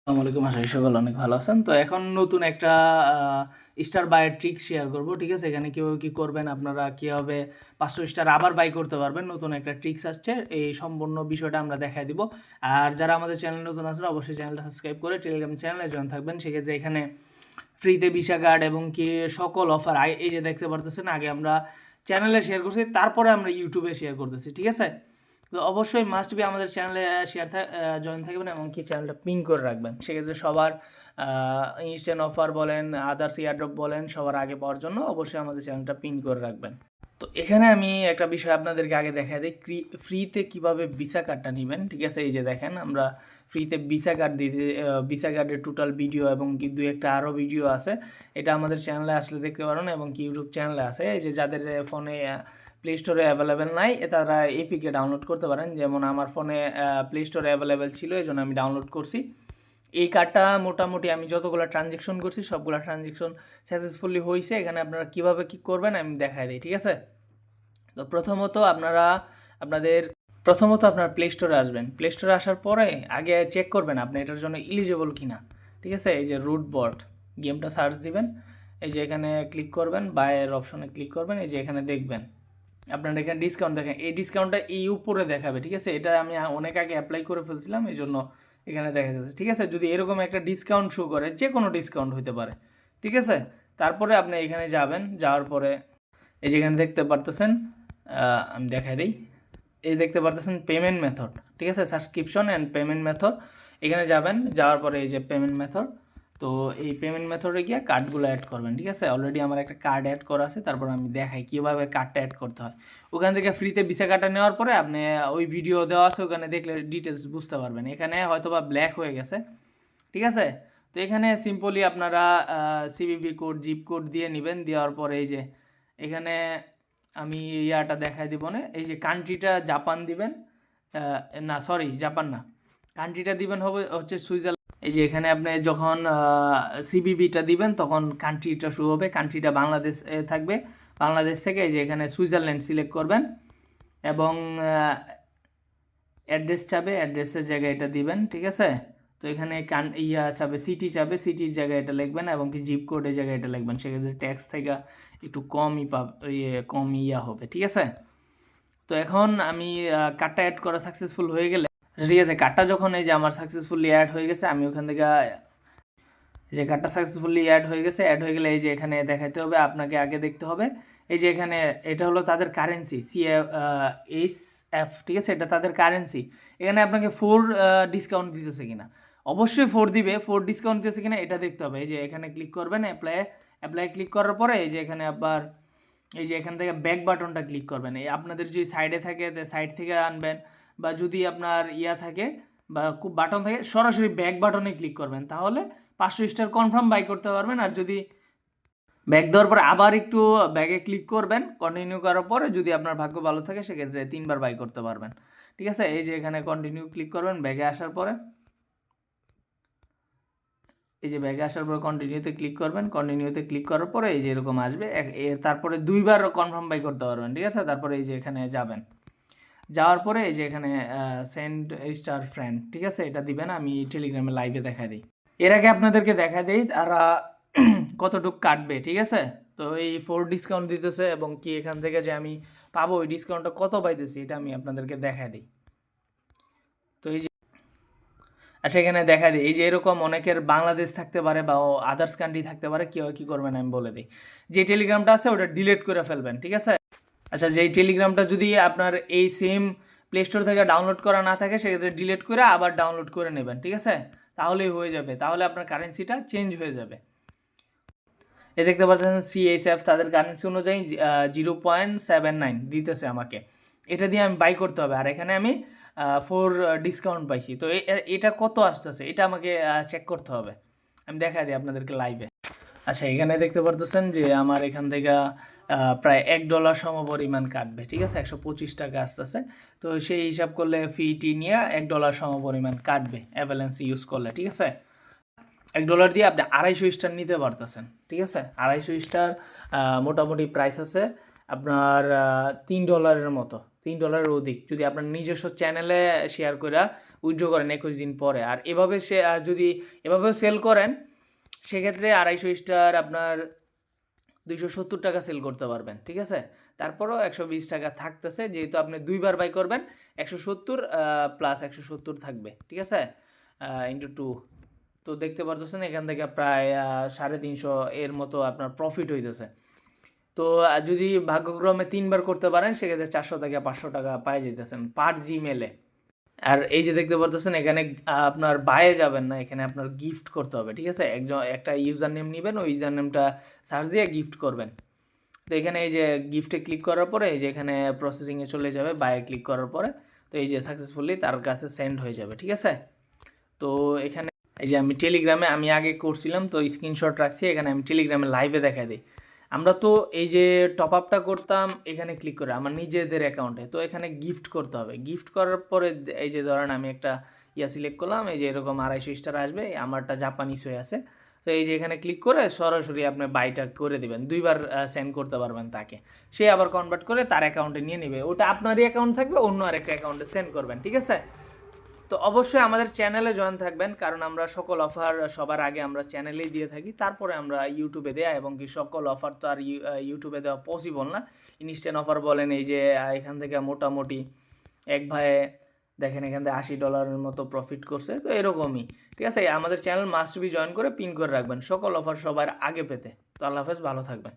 আসসালামু আলাইকুম, আশা করি সকলে অনেক ভালো আছেন। তো এখন নতুন একটা স্টার বায়ের ট্রিক্স শেয়ার করব, ঠিক আছে? এখানে কীভাবে কী করবেন, আপনারা কীভাবে 500 স্টার আবার বাই করতে পারবেন, নতুন একটা ট্রিক্স আসছে। এই সম্পূর্ণ বিষয়টা আমরা দেখাই দিব। আর যারা আমাদের চ্যানেল নতুন আছেন অবশ্যই চ্যানেলটা সাবস্ক্রাইব করে টেলিগ্রাম চ্যানেলে জয়েন থাকবেন। সেক্ষেত্রে এখানে ফ্রিতে ভিসা কার্ড এবং কি সকল অফার এই যে দেখতে পারতেছেন, আগে আমরা চ্যানেলে শেয়ার করছি, তারপরে আমরা ইউটিউবে শেয়ার করতেছি, ঠিক আছে? তো অবশ্যই মাস্ট বি আমাদের চ্যানেলে জয়েন থাকবেন এবং কি চ্যানেলটা পিন করে রাখবেন। সেক্ষেত্রে সবার ইনস্ট্যান্ট অফার বলেন, আদার্স ইয়ারড্রপ বলেন, সবার আগে পাওয়ার জন্য অবশ্যই আমাদের চ্যানেলটা পিন করে রাখবেন। তো এখানে আমি একটা বিষয় আপনাদেরকে আগে দেখা দিই, ফ্রিতে কীভাবে ভিসা কার্ডটা নেবেন, ঠিক আছে? এই যে দেখেন, আমরা ফ্রিতে ভিসা কার্ড দিতে, ভিসা কার্ডের টোটাল ভিডিও এবং কি দুই একটা আরও ভিডিও আছে। এটা আমাদের চ্যানেলে আসলে দেখতে পারেন এবং কি ইউটিউব চ্যানেলে আছে। এই যে যাদের ফোনে প্লে স্টোরে অ্যাভেলেবেল নাই, তারা এপিকে ডাউনলোড করতে পারেন। যেমন আমার ফোনে প্লে স্টোরে অ্যাভেলেবেল ছিল, এই জন্য আমি ডাউনলোড করছি। এই কার্ডটা মোটামুটি আমি যতগুলো ট্রানজ্যাকশন করছি সবগুলো ট্রানজ্যাকশন সাকসেসফুলি হয়েছে। এখানে আপনারা কীভাবে কী করবেন আমি দেখাই দিই, ঠিক আছে? তো প্রথমত আপনার প্লে স্টোরে আসবেন। প্লে স্টোরে আসার পরে আগে চেক করবেন আপনি এটার জন্য এলিজিবল কিনা, ঠিক আছে? এই যে রুটবট গেমটা সার্চ দিবেন, এই যে এখানে ক্লিক করবেন, বায়ের অপশনে ক্লিক করবেন, এই যে এখানে দেখবেন আপনার এখানে ডিসকাউন্ট দেখেন, এই ডিসকাউন্টটা এই উপরে দেখাবে, ঠিক আছে? এটা আমি অনেক আগে অ্যাপ্লাই করে ফেলছিলাম, এই জন্য এখানে দেখা যাচ্ছে, ঠিক আছে? যদি এরকম একটা ডিসকাউন্ট শো করে, যে কোনো ডিসকাউন্ট হতে পারে, ঠিক আছে? তারপরে আপনি এখানে যাবেন, যাওয়ার পরে এই যে এখানে দেখতে পারতেছেন, আমি দেখাই দিই, এই দেখতে পারতেছেন পেমেন্ট মেথড, ঠিক আছে? সাবস্ক্রিপশন অ্যান্ড পেমেন্ট মেথড, এখানে যাবেন, যাওয়ার পরে এই যে পেমেন্ট মেথড, তো এই পেমেন্ট মেথডে গিয়ে কার্ডগুলো অ্যাড করবেন, ঠিক আছে? অলরেডি আমার একটা কার্ড অ্যাড করা আছে, তারপর আমি দেখাই কীভাবে কার্ডটা অ্যাড করতে হয়। ওখান থেকে ফ্রিতে ভিসা কার্ডটা নেওয়ার পরে আপনি ওই ভিডিও দেওয়া আছে, ওখানে দেখলে ডিটেলস বুঝতে পারবেন। এখানে হয়তো বা ব্ল্যাক হয়ে গেছে, ঠিক আছে? তো এখানে সিম্পলি আপনারা সিভিভি কোড, জিপ কোড দিয়ে নেবেন। দেওয়ার পরে এই যে এখানে আমি ইয়াটা দেখাই দিব না, এই যে কান্ট্রিটা জাপান দিবেন, না সরি জাপান না, কান্ট্রিটা দিবেন হচ্ছে সুইজারল্যান্ড। এই যে এখানে আপনি যখন সিবিবিটা দিবেন তখন কান্ট্রিটা শুরু হবে, কান্ট্রিটা বাংলাদেশ থাকবে। বাংলাদেশ থেকে এই যে এখানে সুইজারল্যান্ড সিলেক্ট করবেন এবং অ্যাড্রেস চাবে, অ্যাড্রেসের জায়গায় এটা দিবেন, ঠিক আছে? তো এখানে চাবে, সিটি চাবে, সিটির জায়গায় এটা লিখবেন এবং কি জিপ কোডের জায়গায় এটা লিখবেন। সেক্ষেত্রে ট্যাক্স থেকে একটু কম হবে, ঠিক আছে? তো এখন আমি কার্ডটা অ্যাড করা সাকসেসফুল হয়ে গেলে, ঠিক আছে, কার্ডটা যখন এই যে আমার সাকসেসফুলি অ্যাড হয়ে গেছে, আমি ওখান থেকে যে কার্ডটা সাকসেসফুলি অ্যাড হয়ে গেলে এই যে এখানে দেখাতে হবে, আপনাকে আগে দেখতে হবে এই যে এখানে এটা হলো তাদের কারেন্সি, CHF, ঠিক আছে? এটা তাদের কারেন্সি। এখানে আপনাকে 4 ডিসকাউন্ট দিতেছে কিনা, অবশ্যই 4 দিবে। 4 ডিসকাউন্ট দিতেছে কিনা এটা দেখতে হবে। এই যে এখানে ক্লিক করবেন, অ্যাপ্লাই ক্লিক করার পরে এই যে এখানে আবার এই যে এখান থেকে ব্যাক বাটনটা ক্লিক করবেন। এই আপনাদের যদি সাইডে থাকে সাইড থেকে আনবেন, বা যদি আপনার থাকে বা খুব বাটন থাকে, সরাসরি ব্যাক বাটনে ক্লিক করবেন, তাহলে 500 স্টার কনফার্ম বাই করতে পারবেন। আর যদি ব্যাক দেওয়ার পরে আবার একটু ব্যাগে ক্লিক করবেন, কন্টিনিউ করার পরে যদি আপনার ভাগ্য ভালো থাকে সেক্ষেত্রে 3 বার বাই করতে পারবেন, ঠিক আছে? এই যে এখানে কন্টিনিউ ক্লিক করবেন, ব্যাগে আসার পরে এই যে ব্যাগে আসার পরে কন্টিনিউতে ক্লিক করবেন, কন্টিনিউতে ক্লিক করার পরে এই যে এরকম আসবে, তারপরে 2 বার কনফার্ম বাই করতে পারবেন, ঠিক আছে? তারপরে এই যে এখানে যাবেন, যাওয়ার পরে এই যে এখানে সেন্ড স্টার ফ্রেন্ড, ঠিক আছে? এটা দিবেন, আমি টেলিগ্রামে লাইভে দেখা দিই। এর আগে আপনাদেরকে দেখা দেই তারা কতটুকু কাটবে, ঠিক আছে? তো এই 4 ডিসকাউন্ট দিতেছে এবং কি এখান থেকে যে আমি পাবো ওই ডিসকাউন্টটা কত পাইতেছি এটা আমি আপনাদেরকে দেখা দিই। তো এই যে এখানে দেখা দিই, এই যে এরকম অনেকের বাংলাদেশ থাকতে পারে বা আদার্স কান্ট্রি থাকতে পারে, কী করবেন আমি বলে দিই। যে টেলিগ্রামটা আছে ওটা ডিলিট করে ফেলবেন, ঠিক আছে? আচ্ছা, যেই টেলিগ্রামটা যদি আপনার এই সেম প্লে স্টোর থেকে ডাউনলোড করা না থাকে সেক্ষেত্রে ডিলিট করে আবার ডাউনলোড করে নেবেন, ঠিক আছে? তাহলেই হয়ে যাবে, তাহলে আপনার কারেন্সিটা চেঞ্জ হয়ে যাবে। এ দেখতে পাচ্ছেন CHF তাদের কারেন্সি অনুযায়ী 0.79 দিতেছে আমাকে, এটা দিয়ে আমি বাই করতে হবে। আর এখানে আমি 4 ডিসকাউন্ট পাইছি। তো এটা কত আসতেছে এটা আমাকে চেক করতে হবে, আমি দেখা দিই আপনাদেরকে লাইভে। আচ্ছা, এখানে দেখতে পারতেছেন যে আমার এখান থেকে প্রায় $1 সমপরিমাণ কাটবে, ঠিক আছে? 125 টাকা আসতেছে। তো সেই হিসাব করলে ফিটি নিয়ে $1 সমপরিমাণ কাটবে অ্যাভালেন্স ইউজ করলে, ঠিক আছে? $1 দিয়ে আপনি 250 স্টার নিতে পারতেছেন, ঠিক আছে? 250 স্টার মোটামুটি প্রাইস আছে আপনার $3 মতো, $3 অধিক। যদি আপনার নিজস্ব চ্যানেলে শেয়ার করে উইথড্র করেন 21 দিন পরে। আর এভাবে যদি এভাবেও সেল করেন সেক্ষেত্রে 250 স্টার আপনার 270 টাকা সেল করতে পারবেন, ঠিক আছে। তারপরও 120 টাকা থাকতেছে, যেহেতু আপনি 2বার বাই করবেন 170 প্লাস 170 থাকবে, ঠিক আছে, ইন্টু 2। তো দেখতে পারতেছেন এখান থেকে প্রায় 350 এর মতো আপনার প্রফিট হইতেছে। তো যদি ভাগ্যক্রমে 3বার করতে পারেন সেক্ষেত্রে 400 থেকে 500 টাকা পাই যেতেছেন পার জিমেলে। আর এই যে দেখতে পারতেছেন এখানে আপনার বায়ে যাবেন না, এখানে আপনার গিফট করতে হবে, ঠিক আছে। একটা ইউজার নেম নেবেন, ওই ইউজার নেমটা সার্চ দিয়ে গিফট করবেন। তো এখানে এই যে গিফটে ক্লিক করার পরে এই যে এখানে প্রসেসিংয়ে চলে যাবে, বায়ে ক্লিক করার পরে তো এই যে সাকসেসফুলি তার কাছে সেন্ড হয়ে যাবে, ঠিক আছে। তো এখানে এই যে আমি টেলিগ্রামে আমি আগে করছিলাম, তো স্ক্রিনশট রাখছি, এখানে আমি টেলিগ্রামে লাইভে দেখা দিই। আমরা তো এই যে টপ আপটা করতাম এখানে ক্লিক করে আমার নিজেদের অ্যাকাউন্টে, তো এখানে গিফট করতে হবে। গিফট করার পরে এই যে ধরেন আমি একটা সিলেক্ট করলাম, এই যে এরকম 250 স্টার আসবে, আমারটা জাপানিজ হয়ে আছে। তো এই যে এখানে ক্লিক করে সরাসরি আপনি বাইটা করে দেবেন, 2বার সেন্ড করতে পারবেন তাকে, সে আবার কনভার্ট করে তার অ্যাকাউন্টে নিয়ে নেবে, ওটা আপনারই অ্যাকাউন্ট থাকবে, অন্য আরেকটা অ্যাকাউন্টে সেন্ড করবেন, ঠিক আছে। তো অবশ্যই আমাদের চ্যানেলে জয়েন থাকবেন, কারণ আমরা সকল অফার সবার আগে আমরা চ্যানেলেই দিয়ে থাকি, তারপরে আমরা ইউটিউবে দেয়া, এবং কি সকল অফার তো আর ইউটিউবে দেওয়া পসিবল না। ইনস্ট্যান্ট অফার বলেন, এই যে এখান থেকে মোটামুটি এক ভাই দেখেন এখান থেকে $80 মতো প্রফিট করছে, তো এরকমই, ঠিক আছে। আমাদের চ্যানেল মাস্ট বি জয়েন করে পিন করে রাখবেন সকল অফার সবার আগে পেতে। তো আল্লাহ হাফেজ, ভালো থাকবেন।